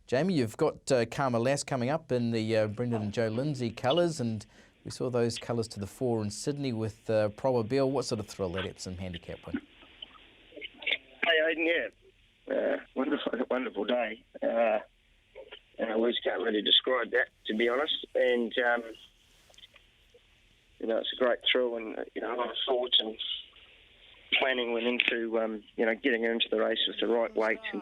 Jamie, you've got Karma Lass coming up in the Brendan and Joe Lindsay colours, and we saw those colours to the fore in Sydney with Probabeel. What sort of thrill that Epsom handicap win? Hey, Aidan, wonderful day. Words can't really describe that, to be honest. And, it's a great thrill, and, a lot of thought and planning went into, getting her into the race with the right weight and,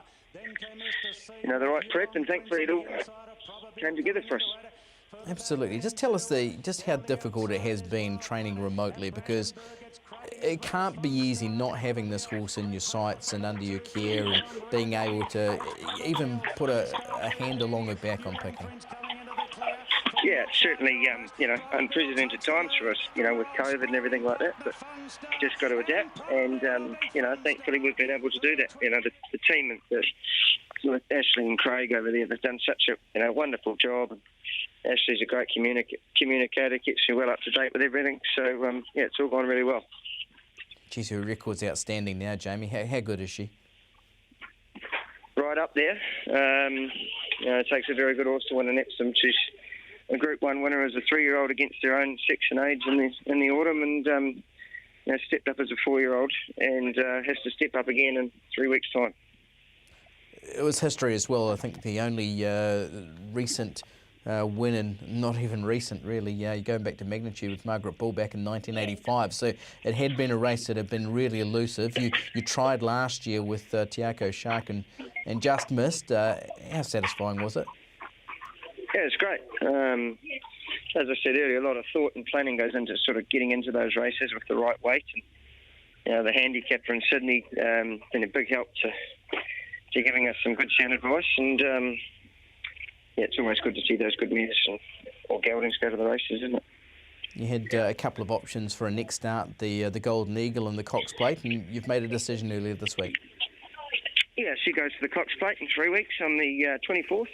the right prep, and thankfully it all came together for us. Absolutely. Just tell us just how difficult it has been training remotely, because it can't be easy not having this horse in your sights and under your care and being able to even put a hand along her back on picking. Yeah, it's certainly, unprecedented times for us, with COVID and everything like that, but just got to adapt, and, thankfully we've been able to do that. The team with Ashley and Craig over there, they've done such a wonderful job, and Ashley's a great communicator, keeps you well up to date with everything, so, it's all gone really well. Geez, her record's outstanding now, Jamie. How good is she? Right up there. It takes a very good horse to win an Epsom. She's a Group 1 winner as a 3-year-old against her own section age in the autumn, and stepped up as a 4-year-old, and has to step up again in 3 weeks' time. It was history as well. I think the only recent win, and not even recent really, you're going back to magnitude with Margaret Bull back in 1985. So it had been a race that had been really elusive. You tried last year with Te Akau Shark and just missed. How satisfying was it? Yeah, it's great. As I said earlier, a lot of thought and planning goes into sort of getting into those races with the right weight. And the handicapper in Sydney been a big help to giving us some good sound advice. And it's always good to see those good mares or geldings go to the races, isn't it? You had a couple of options for a next start, the Golden Eagle and the Cox Plate, and you've made a decision earlier this week. Yeah, she goes to the Cox Plate in 3 weeks on the 24th.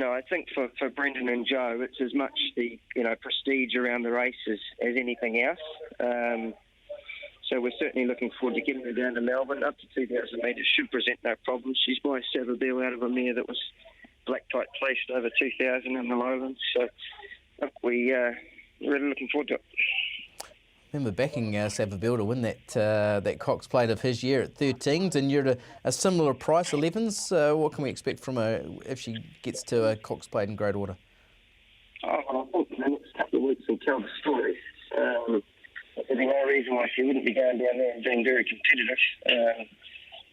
I think for Brendan and Joe, it's as much the prestige around the race as anything else. So we're certainly looking forward to getting her down to Melbourne. Up to 2,000 metres should present no problem. She's by Savabeel out of a mare that was black type placed over 2,000 in the Lowlands. So we're really looking forward to it. I remember backing Savabeel to win that Cox Plate of his year at 13s, and you're at a similar price, 11s. What can we expect from her if she gets to a Cox Plate in great order? I think the next couple of weeks will tell the story. There's no reason why she wouldn't be going down there and being very competitive.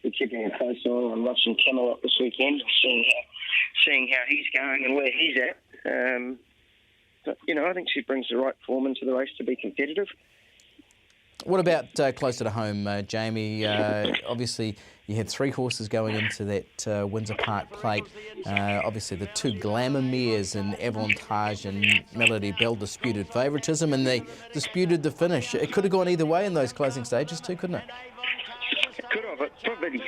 We're keeping a close eye on Russian Camelot this weekend, seeing how he's going and where he's at. But I think she brings the right form into the race to be competitive. What about closer to home, Jamie? Obviously, you had 3 horses going into that Windsor Park Plate. Obviously, the 2 glamour mares in Avantage and Melody Bell disputed favouritism, and they disputed the finish. It could have gone either way in those closing stages too, couldn't it? It could have. It probably,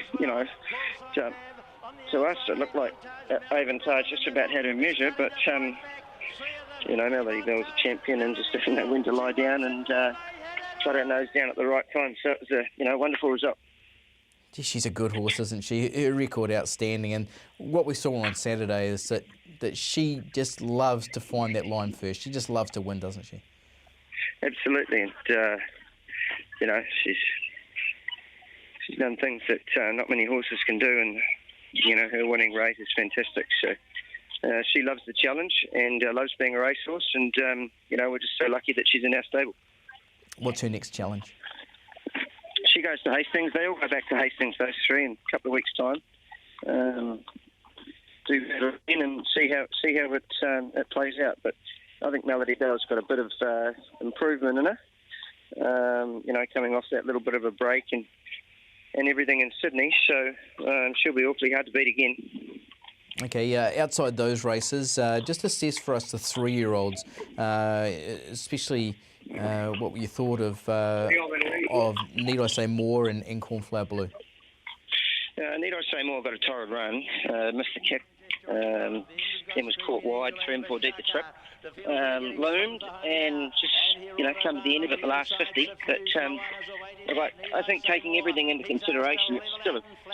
to us, it looked like Avantage just about had her measure, but, Melody Bell was a champion and just didn't know when to lie down and shut her nose down at the right time. So it was a wonderful result. Gee, she's a good horse, isn't she? Her record outstanding, and what we saw on Saturday is that she just loves to find that line first. She just loves to win, doesn't she? Absolutely, and she's done things that not many horses can do, and her winning rate is fantastic. So she loves the challenge and loves being a racehorse, and we're just so lucky that she's in our stable. What's her next challenge? She goes to Hastings. They all go back to Hastings, those 3, in a couple of weeks' time. Do that again and see how it plays out. But I think Melody Bell's got a bit of improvement in her. Coming off that little bit of a break and everything in Sydney. So she'll be awfully hard to beat again. Okay, outside those races, just assess for us the 3-year-olds, especially what you thought of Need I Say More and Cornflower Blue. Need I Say More got a torrid run, missed the kick. then was caught wide, 3 and 4 deep the trip. Loomed and just, come to the end of it, the last 50. But I think taking everything into consideration, it's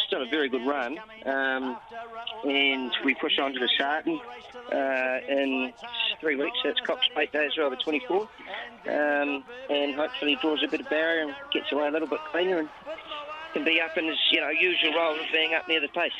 still a very good run. And we push on to the Sarton in 3 weeks. That's Cox Plate Day as well, the 24th. And hopefully draws a bit of barrier and gets away a little bit cleaner and can be up in his usual role of being up near the pace.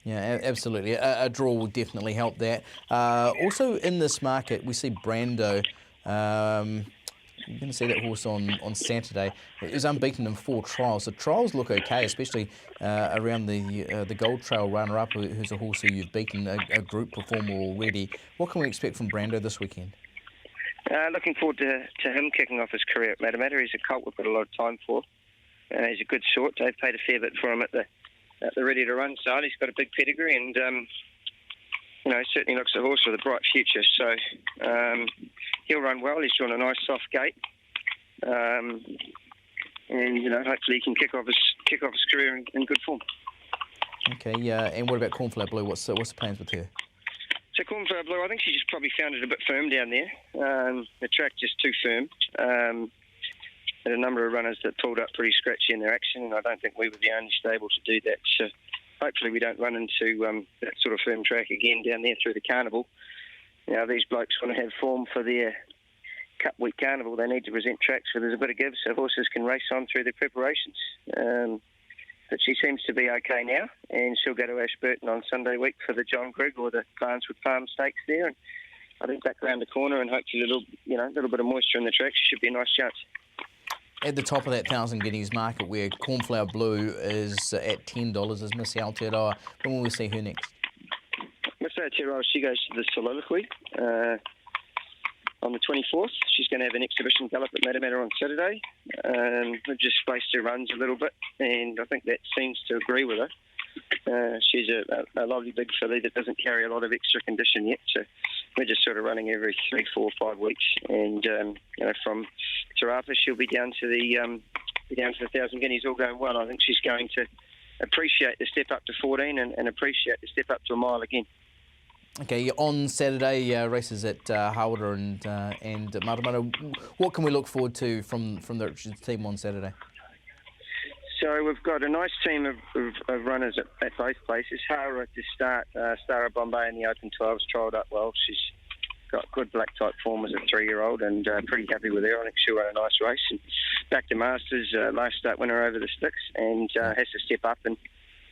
Yeah, absolutely. A draw will definitely help that. Also in this market, we see Brando. You're going to see that horse on Saturday. It was unbeaten in 4 trials. The trials look okay, especially around the Gold Trail runner-up, who's a horse who you've beaten, a group performer already. What can we expect from Brando this weekend? Looking forward to him kicking off his career at Matamata. He's a colt we've got a lot of time for. He's a good sort. They've paid a fair bit for him at the ready-to-run side. He's got a big pedigree and, certainly looks a horse with a bright future. So he'll run well. He's drawn a nice soft gate. And, hopefully he can kick off his career in good form. Okay, and what about Cornflower Blue? What's the plans with her? So Cornflower Blue, I think she just probably found it a bit firm down there. The track just too firm. There are a number of runners that pulled up pretty scratchy in their action, and I don't think we were the only stable to do that. So hopefully we don't run into that sort of firm track again down there through the carnival. These blokes want to have form for their Cup Week carnival. They need to present tracks where there's a bit of give so horses can race on through their preparations. But she seems to be okay now, and she'll go to Ashburton on Sunday week for the John Grigg or the Barneswood Farm Stakes there. And I think back around the corner and hopefully a little bit of moisture in the track should be a nice chance. At the top of that 1,000 guineas market where Cornflower Blue is at $10 is Miss Aotearoa. When will we see her next? Miss Aotearoa, she goes to the Soliloquy on the 24th. She's going to have an exhibition gallop at Matamata on Saturday. We've just spaced her runs a little bit, and I think that seems to agree with her. She's a lovely big filly that doesn't carry a lot of extra condition yet, so we're just sort of running every 3, 4, 5 weeks. And from Te Rapa, she'll be down to the 1,000 guineas, all going well. I think she's going to appreciate the step up to 14 and appreciate the step up to a mile again. Okay, on Saturday, races at Hawera and Matamata. What can we look forward to from the team on Saturday? So we've got a nice team of runners at both places. Hawera to start. Star of Bombay in the Open 12's trialled up well. She's got good black type form as a 3-year-old and pretty happy with her. I think she'll run a nice race. And back to Masters, last start winner over the sticks and has to step up and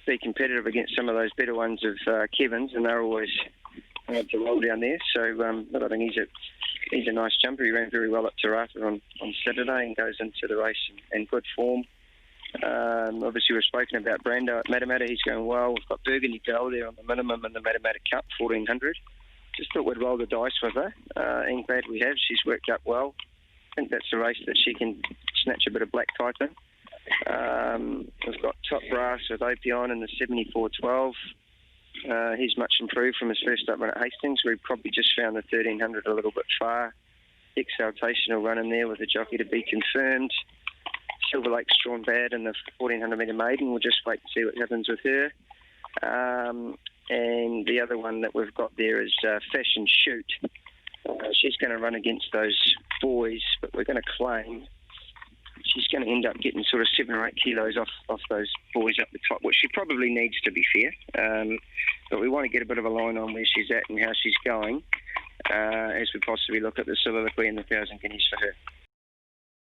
be competitive against some of those better ones of Kevin's, and they're always hard to roll down there. So but I think he's a nice jumper. He ran very well at Te Rapa on Saturday and goes into the race in good form. Obviously, we've spoken about Brando at Matamata. He's going well. We've got Burgundy Bell there on the minimum in the Matamata Cup, 1,400. Just thought we'd roll the dice with her, and glad we have. She's worked up well. I think that's a race that she can snatch a bit of black type in. We've got Top Brass with Opion in the 74-12. He's much improved from his first up run at Hastings, where he probably just found the 1,300 a little bit far. Exaltation will run in there with the jockey to be confirmed. Silver Lake's drawn bad in the 1,400 metre maiden. We'll just wait and see what happens with her. And the other one that we've got there is Fashion Shoot. She's going to run against those boys, but we're going to claim she's going to end up getting sort of 7 or 8 kilos off those boys up the top, which she probably needs, to be fair. But we want to get a bit of a line on where she's at and how she's going as we possibly look at the Soliloquy and the 1,000 guineas for her.